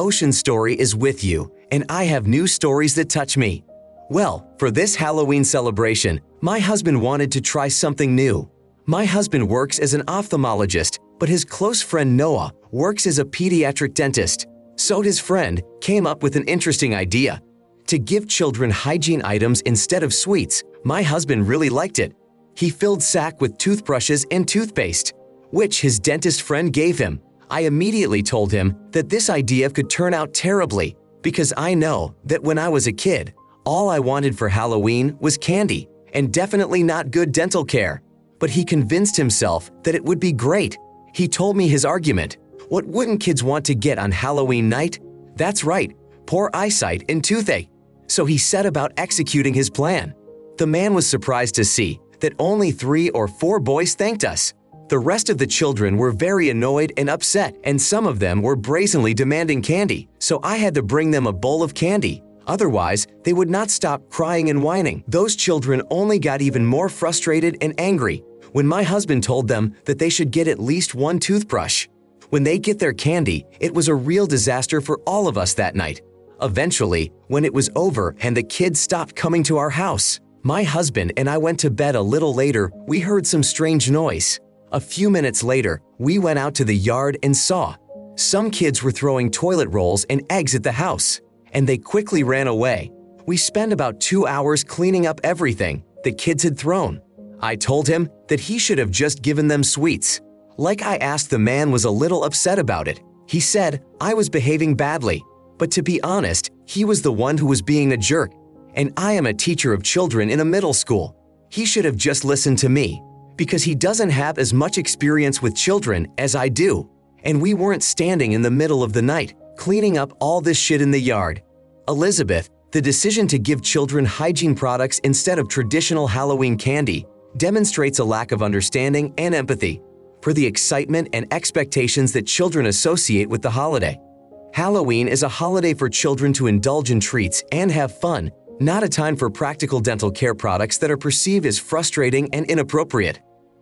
Ocean Story is with you, and I have new stories that touch me. Well, for this Halloween celebration, my husband wanted to try something new. My husband works as an ophthalmologist, but his close friend Noah works as a pediatric dentist. So his friend came up with an interesting idea. To give children hygiene items instead of sweets, my husband really liked it. He filled sack with toothbrushes and toothpaste, which his dentist friend gave him. I immediately told him that this idea could turn out terribly because I know that when I was a kid, all I wanted for Halloween was candy and definitely not good dental care. But he convinced himself that it would be great. He told me his argument. What wouldn't kids want to get on Halloween night? That's right, poor eyesight and toothache. So he set about executing his plan. The man was surprised to see that only 3 or 4 boys thanked us. The rest of the children were very annoyed and upset, and some of them were brazenly demanding candy, so I had to bring them a bowl of candy. Otherwise, they would not stop crying and whining. Those children only got even more frustrated and angry when my husband told them that they should get at least 1 toothbrush. When they get their candy, it was a real disaster for all of us that night. Eventually, when it was over and the kids stopped coming to our house, my husband and I went to bed a little later. We heard some strange noise. A few minutes later, we went out to the yard and saw some kids were throwing toilet rolls and eggs at the house, and they quickly ran away. We spent about 2 hours cleaning up everything the kids had thrown. I told him that he should have just given them sweets. Like I asked, the man was a little upset about it. He said I was behaving badly, but to be honest, he was the one who was being a jerk, and I am a teacher of children in a middle school. He should have just listened to me, because he doesn't have as much experience with children as I do, and we weren't standing in the middle of the night cleaning up all this shit in the yard. Elizabeth, the decision to give children hygiene products instead of traditional Halloween candy demonstrates a lack of understanding and empathy for the excitement and expectations that children associate with the holiday. Halloween is a holiday for children to indulge in treats and have fun, not a time for practical dental care products that are perceived as frustrating and inappropriate.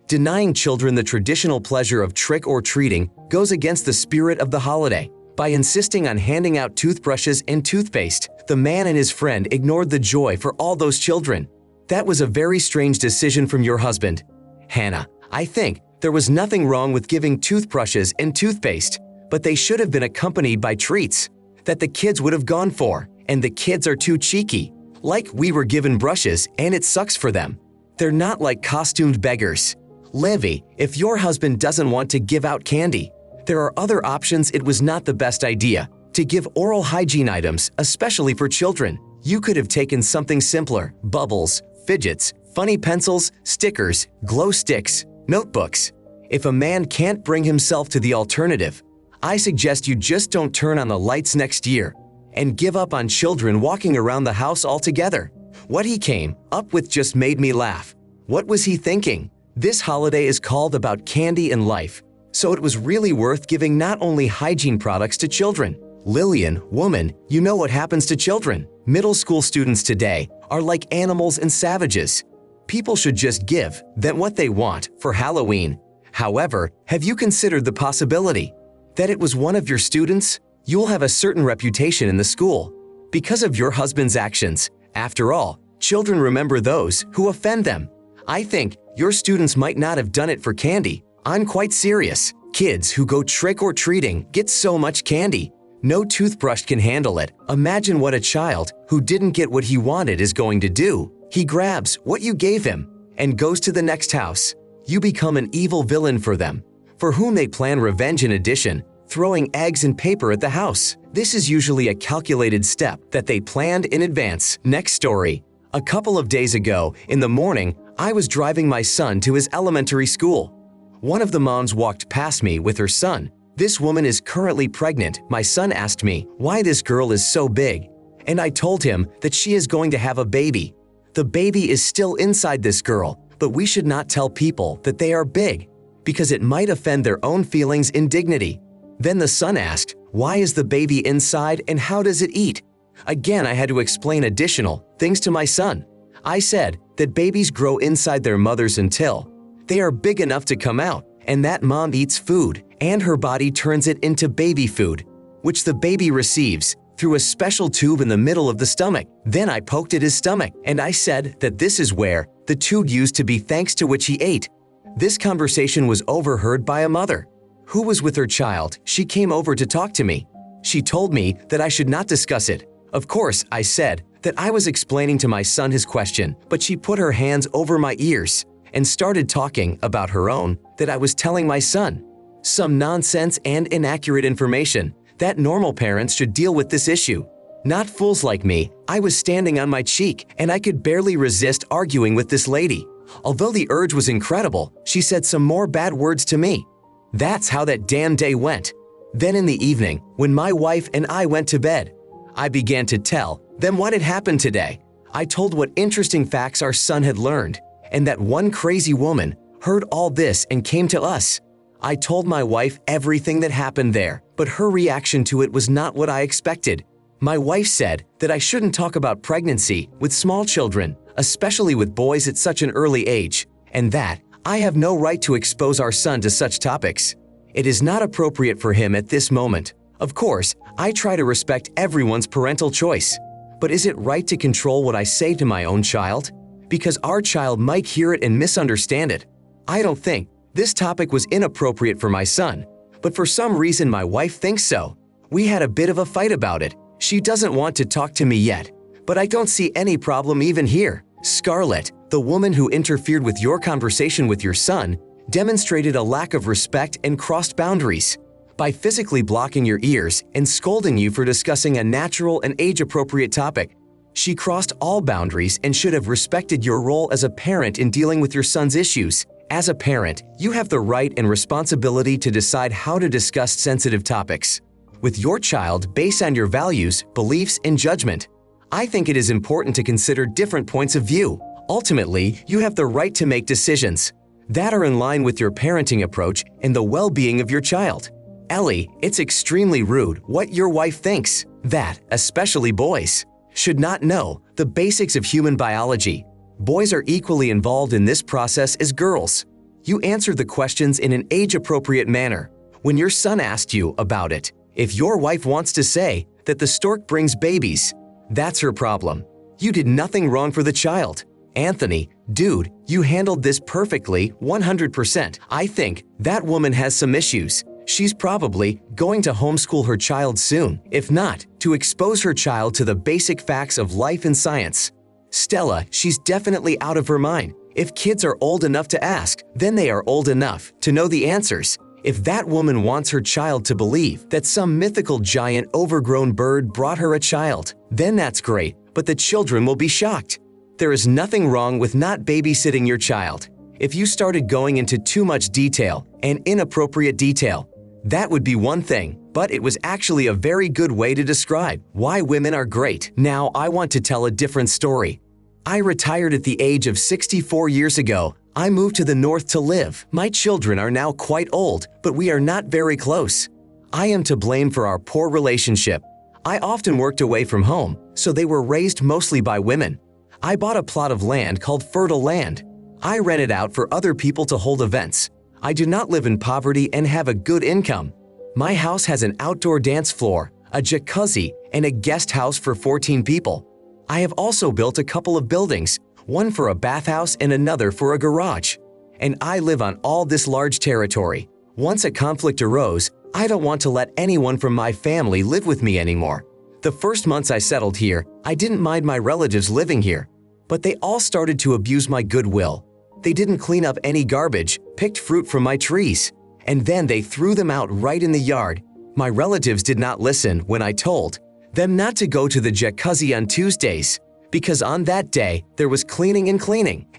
Denying children the traditional pleasure of trick-or-treating goes against the spirit of the holiday. By insisting on handing out toothbrushes and toothpaste, the man and his friend ignored the joy for all those children. That was a very strange decision from your husband. Hannah, I think there was nothing wrong with giving toothbrushes and toothpaste, but they should have been accompanied by treats that the kids would have gone for, and the kids are too cheeky. Like we were given brushes and it sucks for them. They're not like costumed beggars. Livy, if your husband doesn't want to give out candy, there are other options. It was not the best idea to give oral hygiene items, especially for children. You could have taken something simpler: bubbles, fidgets, funny pencils, stickers, glow sticks, notebooks. If a man can't bring himself to the alternative, I suggest you just don't turn on the lights next year and give up on children walking around the house altogether. What he came up with just made me laugh. What was he thinking? This holiday is called about candy and life, so it was really worth giving not only hygiene products to children. Lillian, woman, you know what happens to children. Middle school students today are like animals and savages. People should just give them what they want for Halloween. However, have you considered the possibility that it was one of your students? You'll have a certain reputation in the school because of your husband's actions. After all, children remember those who offend them. I think your students might not have done it for candy. I'm quite serious. Kids who go trick-or-treating get so much candy. No toothbrush can handle it. Imagine what a child who didn't get what he wanted is going to do. He grabs what you gave him and goes to the next house. You become an evil villain for them, for whom they plan revenge. In addition, throwing eggs and paper at the house. This is usually a calculated step that they planned in advance. Next story. A couple of days ago, in the morning, I was driving my son to his elementary school. One of the moms walked past me with her son. This woman is currently pregnant. My son asked me why this girl is so big, and I told him that she is going to have a baby. The baby is still inside this girl, but we should not tell people that they are big, because it might offend their own feelings and dignity. Then the son asked, why is the baby inside and how does it eat? Again, I had to explain additional things to my son. I said that babies grow inside their mothers until they are big enough to come out, and that mom eats food and her body turns it into baby food. which the baby receives through a special tube in the middle of the stomach. Then I poked at his stomach, and I said that this is where the tube used to be, thanks to which he ate. This conversation was overheard by a mother who was with her child. She came over to talk to me. She told me that I should not discuss it. Of course, I said that I was explaining to my son his question, but she put her hands over my ears and started talking about her own, that I was telling my son some nonsense and inaccurate information, that normal parents should deal with this issue, not fools like me. I was standing on my cheek, and I could barely resist arguing with this lady. Although the urge was incredible, she said some more bad words to me. That's how that damn day went. Then in the evening, when my wife and I went to bed, I began to tell them what had happened today. I told what interesting facts our son had learned, and that one crazy woman heard all this and came to us. I told my wife everything that happened there, but her reaction to it was not what I expected. My wife said that I shouldn't talk about pregnancy with small children, especially with boys at such an early age, and that I have no right to expose our son to such topics. It is not appropriate for him at this moment. Of course, I try to respect everyone's parental choice. But is it right to control what I say to my own child? Because our child might hear it and misunderstand it. I don't think this topic was inappropriate for my son, but for some reason my wife thinks so. We had a bit of a fight about it. She doesn't want to talk to me yet, but I don't see any problem even here. Scarlett, the woman who interfered with your conversation with your son, demonstrated a lack of respect and crossed boundaries by physically blocking your ears and scolding you for discussing a natural and age-appropriate topic. She crossed all boundaries and should have respected your role as a parent in dealing with your son's issues. As a parent, you have the right and responsibility to decide how to discuss sensitive topics with your child based on your values, beliefs, and judgment. I think it is important to consider different points of view. Ultimately, you have the right to make decisions that are in line with your parenting approach and the well-being of your child. Ellie, it's extremely rude what your wife thinks that, especially boys, should not know the basics of human biology. Boys are equally involved in this process as girls. You answered the questions in an age-appropriate manner. When your son asked you about it, if your wife wants to say that the stork brings babies, that's her problem. You did nothing wrong for the child. Anthony, dude, you handled this perfectly, 100%. I think that woman has some issues. She's probably going to homeschool her child soon, if not, to expose her child to the basic facts of life and science. Stella, she's definitely out of her mind. If kids are old enough to ask, then they are old enough to know the answers. If that woman wants her child to believe that some mythical giant overgrown bird brought her a child, then that's great, but the children will be shocked. There is nothing wrong with not babysitting your child. If you started going into too much detail and inappropriate detail, that would be one thing, but it was actually a very good way to describe why women are great. Now I want to tell a different story. I retired at the age of 64 years ago. I moved to the north to live. My children are now quite old, but we are not very close. I am to blame for our poor relationship. I often worked away from home, so they were raised mostly by women. I bought a plot of land called fertile land. I rent it out for other people to hold events. I do not live in poverty and have a good income. My house has an outdoor dance floor, a jacuzzi, and a guest house for 14 people. I have also built a couple of buildings, one for a bathhouse and another for a garage. And I live on all this large territory. Once a conflict arose, I don't want to let anyone from my family live with me anymore. The first months I settled here, I didn't mind my relatives living here, but they all started to abuse my goodwill. They didn't clean up any garbage, picked fruit from my trees, and then they threw them out right in the yard. My relatives did not listen when I told them not to go to the jacuzzi on Tuesdays, because on that day there was cleaning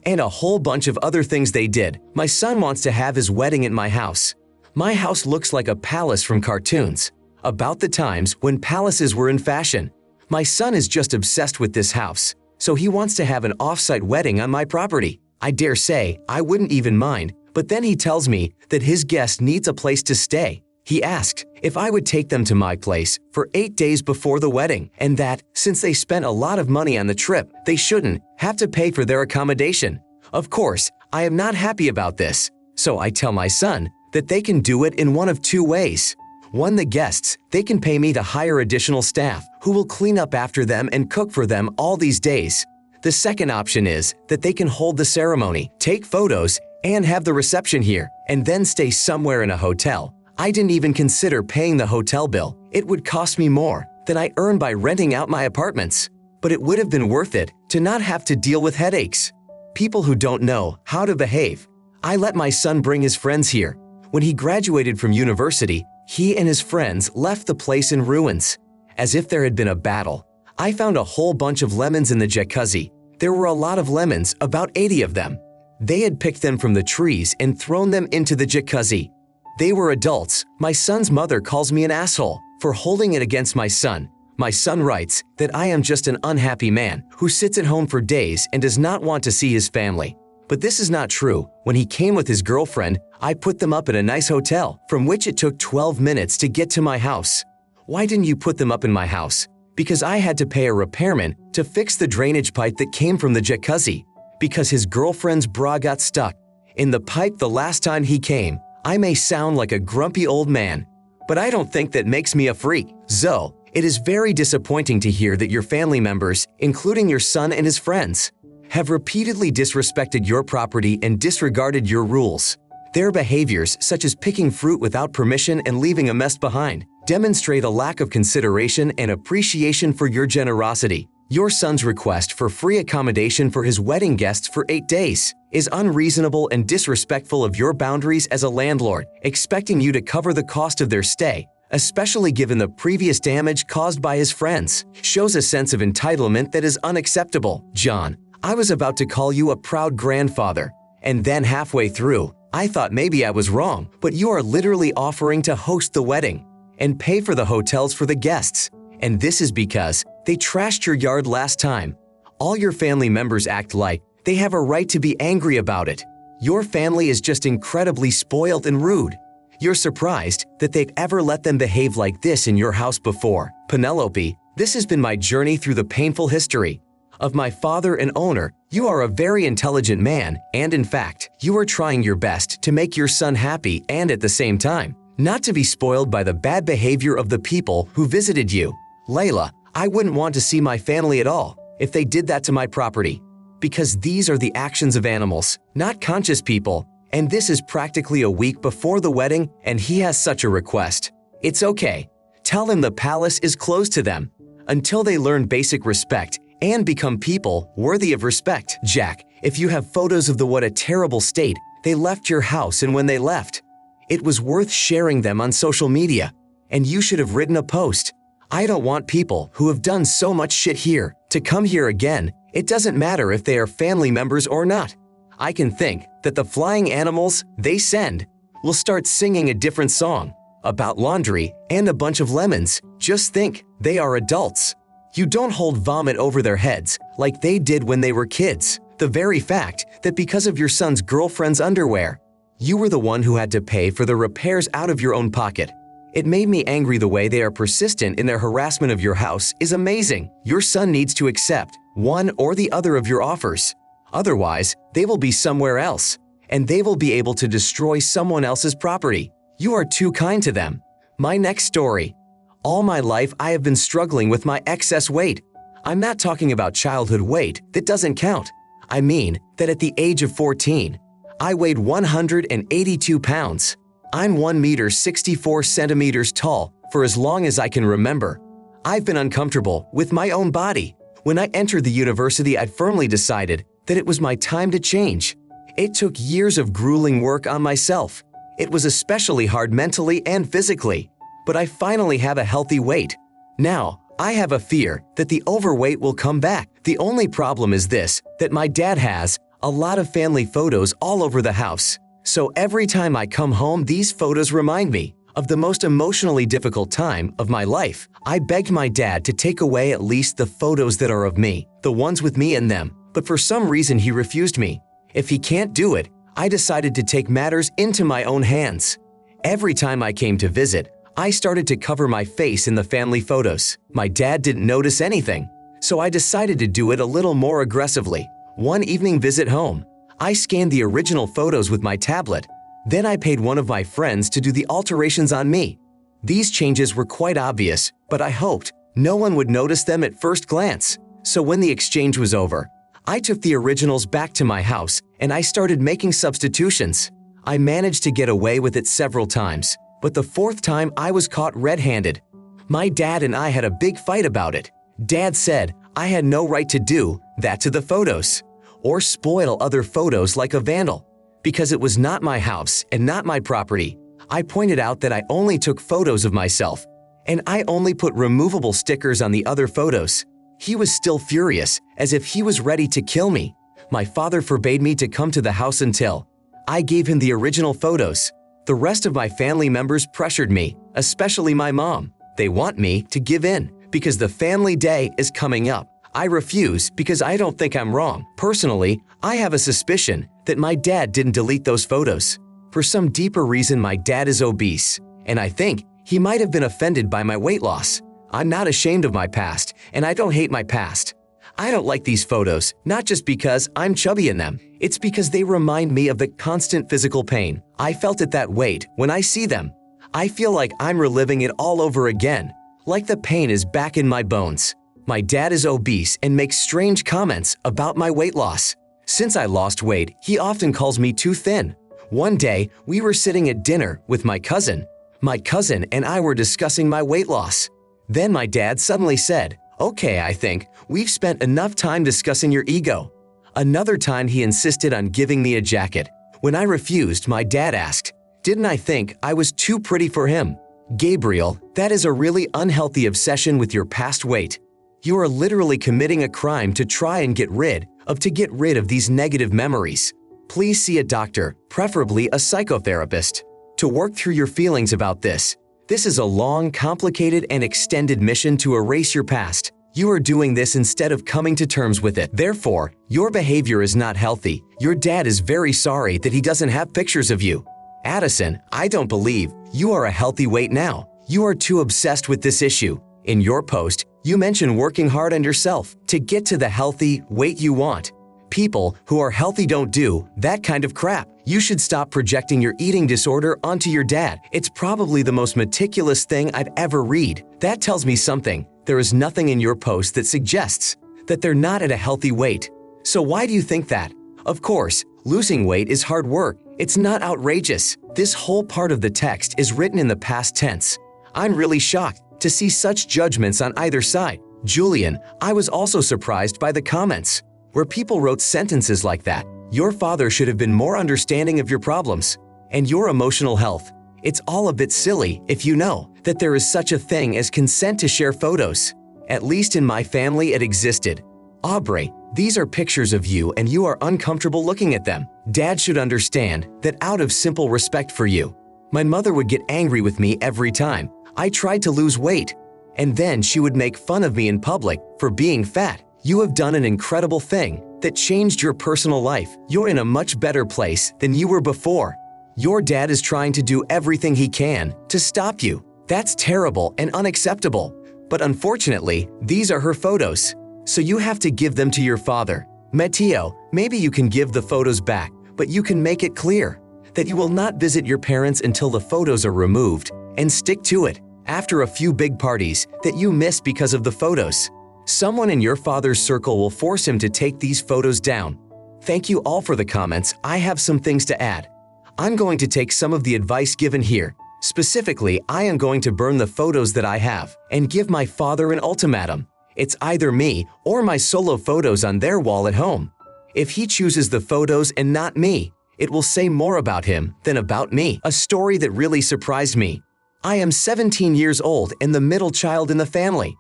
and a whole bunch of other things they did. My son wants to have his wedding at my house. My house looks like a palace from cartoons, about the times when palaces were in fashion. My son is just obsessed with this house, so he wants to have an off-site wedding on my property. I dare say I wouldn't even mind, but then he tells me that his guest needs a place to stay. He asked if I would take them to my place for 8 days before the wedding, and that, since they spent a lot of money on the trip, they shouldn't have to pay for their accommodation. Of course, I am not happy about this, so I tell my son that they can do it in one of two ways. One, the guests. They can pay me to hire additional staff who will clean up after them and cook for them all these days. The second option is that they can hold the ceremony, take photos, and have the reception here, and then stay somewhere in a hotel. I didn't even consider paying the hotel bill. It would cost me more than I earn by renting out my apartments. But it would have been worth it to not have to deal with headaches. People who don't know how to behave. I let my son bring his friends here. When he graduated from university, he and his friends left the place in ruins. As if there had been a battle. I found a whole bunch of lemons in the jacuzzi. There were a lot of lemons, about 80 of them. They had picked them from the trees and thrown them into the jacuzzi. They were adults. My son's mother calls me an asshole for holding it against my son. My son writes that I am just an unhappy man who sits at home for days and does not want to see his family. But this is not true. When he came with his girlfriend, I put them up at a nice hotel from which it took 12 minutes to get to my house. Why didn't you put them up in my house? Because I had to pay a repairman to fix the drainage pipe that came from the jacuzzi. Because his girlfriend's bra got stuck in the pipe the last time he came. I may sound like a grumpy old man, but I don't think that makes me a freak. Zoe, it is very disappointing to hear that your family members, including your son and his friends, have repeatedly disrespected your property and disregarded your rules. Their behaviors, such as picking fruit without permission and leaving a mess behind, demonstrate a lack of consideration and appreciation for your generosity. Your son's request for free accommodation for his wedding guests for 8 days is unreasonable and disrespectful of your boundaries as a landlord, expecting you to cover the cost of their stay, especially given the previous damage caused by his friends, shows a sense of entitlement that is unacceptable. John, I was about to call you a proud grandfather, and then halfway through, I thought maybe I was wrong, but you are literally offering to host the wedding and pay for the hotels for the guests. And this is because they trashed your yard last time. All your family members act like they have a right to be angry about it. Your family is just incredibly spoiled and rude. You're surprised that they've ever let them behave like this in your house before. Penelope, this has been my journey through the painful history of my father and owner. You are a very intelligent man, and in fact, you are trying your best to make your son happy and at the same time, not to be spoiled by the bad behavior of the people who visited you. Layla, I wouldn't want to see my family at all if they did that to my property. Because these are the actions of animals, not conscious people, and this is practically a week before the wedding and he has such a request. It's okay. Tell him the palace is closed to them until they learn basic respect and become people worthy of respect. Jack, if you have photos of what a terrible state they left your house and when they left, it was worth sharing them on social media, and you should have written a post. I don't want people who have done so much shit here to come here again. It doesn't matter if they are family members or not. I can think that the flying animals they send will start singing a different song about laundry and a bunch of lemons. Just think, they are adults. You don't hold vomit over their heads like they did when they were kids. The very fact that because of your son's girlfriend's underwear, you were the one who had to pay for the repairs out of your own pocket. It made me angry the way they are persistent in their harassment of your house is amazing. Your son needs to accept one or the other of your offers. Otherwise, they will be somewhere else, and they will be able to destroy someone else's property. You are too kind to them. My next story. All my life I have been struggling with my excess weight. I'm not talking about childhood weight, that doesn't count. I mean that at the age of 14, I weighed 182 pounds. I'm 1 meter 64 centimeters tall for as long as I can remember. I've been uncomfortable with my own body. When I entered the university, I firmly decided that it was my time to change. It took years of grueling work on myself. It was especially hard mentally and physically, but I finally have a healthy weight. Now, I have a fear that the overweight will come back. The only problem is this, that my dad has a lot of family photos all over the house. So every time I come home, these photos remind me of the most emotionally difficult time of my life. I begged my dad to take away at least the photos that are of me, the ones with me in them, but for some reason he refused me. If he can't do it, I decided to take matters into my own hands. Every time I came to visit, I started to cover my face in the family photos. My dad didn't notice anything, so I decided to do it a little more aggressively. One evening visit home, I scanned the original photos with my tablet. Then I paid one of my friends to do the alterations on me. These changes were quite obvious, but I hoped no one would notice them at first glance. So when the exchange was over, I took the originals back to my house and I started making substitutions. I managed to get away with it several times, but the fourth time I was caught red-handed. My dad and I had a big fight about it. Dad said I had no right to do that to the photos, or spoil other photos like a vandal, because it was not my house and not my property. I pointed out that I only took photos of myself, and I only put removable stickers on the other photos. He was still furious, as if he was ready to kill me. My father forbade me to come to the house until I gave him the original photos. The rest of my family members pressured me, especially my mom. They want me to give in because the family day is coming up. I refuse because I don't think I'm wrong. Personally, I have a suspicion that my dad didn't delete those photos. For some deeper reason, my dad is obese, and I think he might have been offended by my weight loss. I'm not ashamed of my past, and I don't hate my past. I don't like these photos, not just because I'm chubby in them. It's because they remind me of the constant physical pain. I felt at that weight when I see them. I feel like I'm reliving it all over again, like the pain is back in my bones. My dad is obese and makes strange comments about my weight loss. Since I lost weight, he often calls me too thin. One day, we were sitting at dinner with my cousin. My cousin and I were discussing my weight loss. Then my dad suddenly said, "Okay, I think we've spent enough time discussing your ego." Another time he insisted on giving me a jacket. When I refused, my dad asked, "Didn't I think I was too pretty for him?" Gabriel, that is a really unhealthy obsession with your past weight. You are literally committing a crime to try and get rid of these negative memories. Please see a doctor, preferably a psychotherapist, to work through your feelings about this. This is a long, complicated, and extended mission to erase your past. You are doing this instead of coming to terms with it. Therefore, your behavior is not healthy. Your dad is very sorry that he doesn't have pictures of you. Addison, I don't believe you are a healthy weight now. You are too obsessed with this issue. In your post, you mention working hard on yourself to get to the healthy weight you want. People who are healthy don't do that kind of crap. You should stop projecting your eating disorder onto your dad. It's probably the most meticulous thing I'd ever read. That tells me something. There is nothing in your post that suggests that they're not at a healthy weight. So why do you think that? Of course, losing weight is hard work. It's not outrageous. This whole part of the text is written in the past tense. I'm really shocked to see such judgments on either side. Julian, I was also surprised by the comments, where people wrote sentences like that. Your father should have been more understanding of your problems and your emotional health. It's all a bit silly if you know that there is such a thing as consent to share photos. At least in my family it existed. Aubrey, these are pictures of you and you are uncomfortable looking at them. Dad should understand that out of simple respect for you. My mother would get angry with me every time I tried to lose weight, and then she would make fun of me in public for being fat. You have done an incredible thing that changed your personal life. You're in a much better place than you were before. Your dad is trying to do everything he can to stop you. That's terrible and unacceptable. But unfortunately, these are her photos, so you have to give them to your father. Matteo, maybe you can give the photos back, but you can make it clear that you will not visit your parents until the photos are removed, and stick to it. After a few big parties that you miss because of the photos, someone in your father's circle will force him to take these photos down. Thank you all for the comments. I have some things to add. I'm going to take some of the advice given here. Specifically, I am going to burn the photos that I have and give my father an ultimatum. It's either me or my solo photos on their wall at home. If he chooses the photos and not me, it will say more about him than about me. A story that really surprised me. I am 17 years old and the middle child in the family.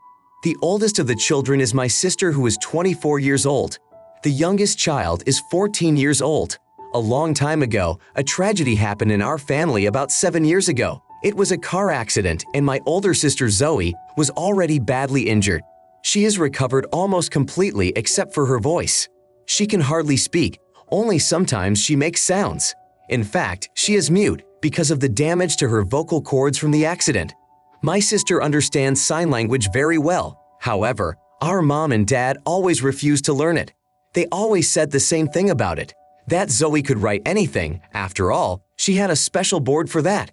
The oldest of the children is my sister, who is 24 years old. The youngest child is 14 years old. A long time ago, a tragedy happened in our family about 7 years ago. It was a car accident and my older sister Zoe was already badly injured. She is recovered almost completely except for her voice. She can hardly speak, only sometimes she makes sounds. In fact, she is mute because of the damage to her vocal cords from the accident. My sister understands sign language very well. However, our mom and dad always refused to learn it. They always said the same thing about it, that Zoe could write anything. After all, she had a special board for that.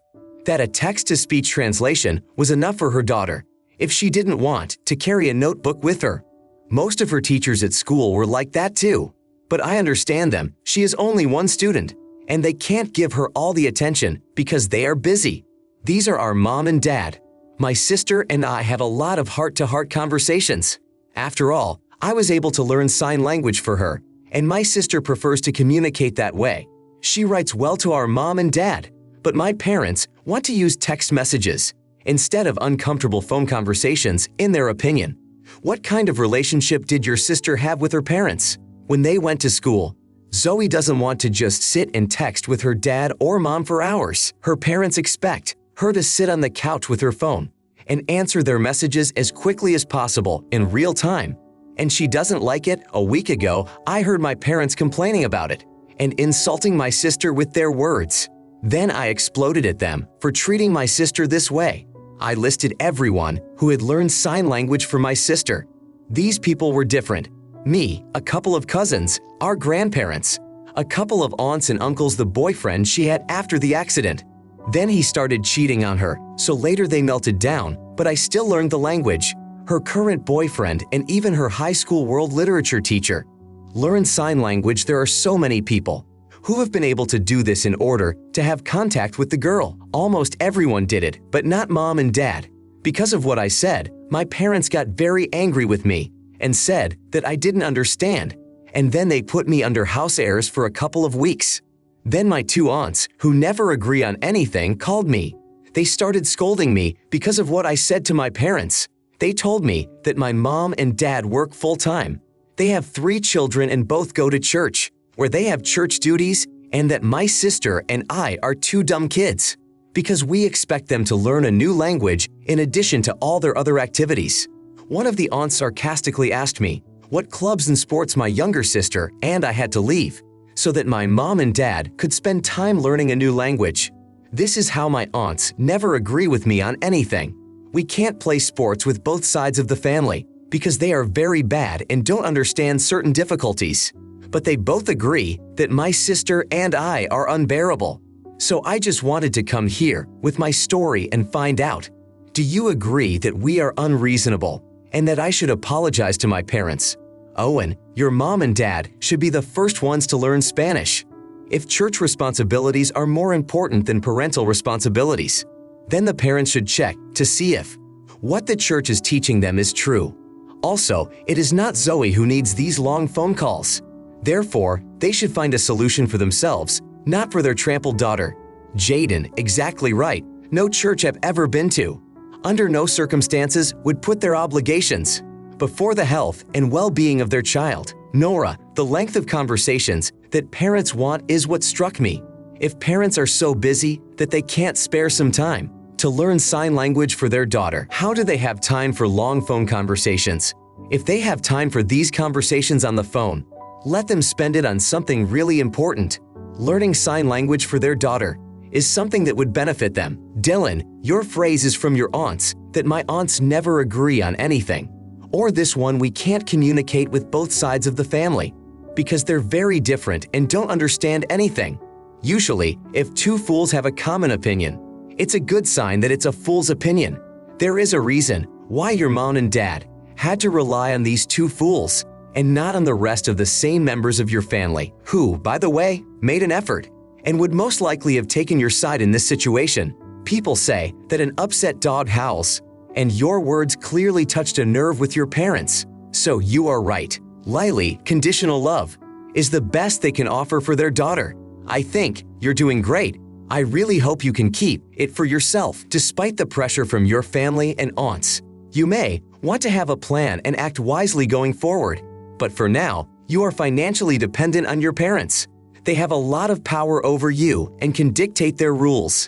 that a text-to-speech translation was enough for her daughter if she didn't want to carry a notebook with her. Most of her teachers at school were like that too. But I understand them. She is only one student, and they can't give her all the attention because they are busy. These are our mom and dad. My sister and I have a lot of heart-to-heart conversations. After all, I was able to learn sign language for her, and my sister prefers to communicate that way. She writes well to our mom and dad, but my parents want to use text messages instead of uncomfortable phone conversations, in their opinion. What kind of relationship did your sister have with her parents when they went to school? Zoe doesn't want to just sit and text with her dad or mom for hours. Her parents expect her to sit on the couch with her phone and answer their messages as quickly as possible in real time. And she doesn't like it. A week ago, I heard my parents complaining about it and insulting my sister with their words. Then I exploded at them for treating my sister this way. I listed everyone who had learned sign language for my sister. These people were different. Me, a couple of cousins, our grandparents, a couple of aunts and uncles, the boyfriend she had after the accident. Then he started cheating on her, so later they melted down, but I still learned the language. Her current boyfriend and even her high school world literature teacher. Learn sign language. There are so many people who have been able to do this in order to have contact with the girl. Almost everyone did it, but not mom and dad. Because of what I said, my parents got very angry with me and said that I didn't understand, and then they put me under house arrest for a couple of weeks. Then my two aunts, who never agree on anything, called me. They started scolding me because of what I said to my parents. They told me that my mom and dad work full-time. They have 3 children and both go to church, where they have church duties, and that my sister and I are 2 dumb kids because we expect them to learn a new language in addition to all their other activities. One of the aunts sarcastically asked me what clubs and sports my younger sister and I had to leave so that my mom and dad could spend time learning a new language. This is how my aunts never agree with me on anything. We can't play sports with both sides of the family because they are very bad and don't understand certain difficulties. But they both agree that my sister and I are unbearable. So I just wanted to come here with my story and find out, do you agree that we are unreasonable and that I should apologize to my parents? Owen, your mom and dad should be the first ones to learn Spanish. If church responsibilities are more important than parental responsibilities, then the parents should check to see if what the church is teaching them is true. Also, it is not Zoe who needs these long phone calls. Therefore, they should find a solution for themselves, not for their trampled daughter. Jaden, exactly right. No church I've ever been to, under no circumstances, would put their obligations before the health and well-being of their child. Nora, the length of conversations that parents want is what struck me. If parents are so busy that they can't spare some time to learn sign language for their daughter, how do they have time for long phone conversations? If they have time for these conversations on the phone, let them spend it on something really important. Learning sign language for their daughter is something that would benefit them. Dylan, your phrase is from your aunts, that my aunts never agree on anything. Or this one, we can't communicate with both sides of the family because they're very different and don't understand anything. Usually, if 2 fools have a common opinion, it's a good sign that it's a fool's opinion. There is a reason why your mom and dad had to rely on these 2 fools and not on the rest of the same members of your family, who, by the way, made an effort and would most likely have taken your side in this situation. People say that an upset dog howls, and your words clearly touched a nerve with your parents. So you are right. Lily, conditional love is the best they can offer for their daughter. I think you're doing great. I really hope you can keep it for yourself despite the pressure from your family and aunts. You may want to have a plan and act wisely going forward, but for now, you are financially dependent on your parents. They have a lot of power over you and can dictate their rules.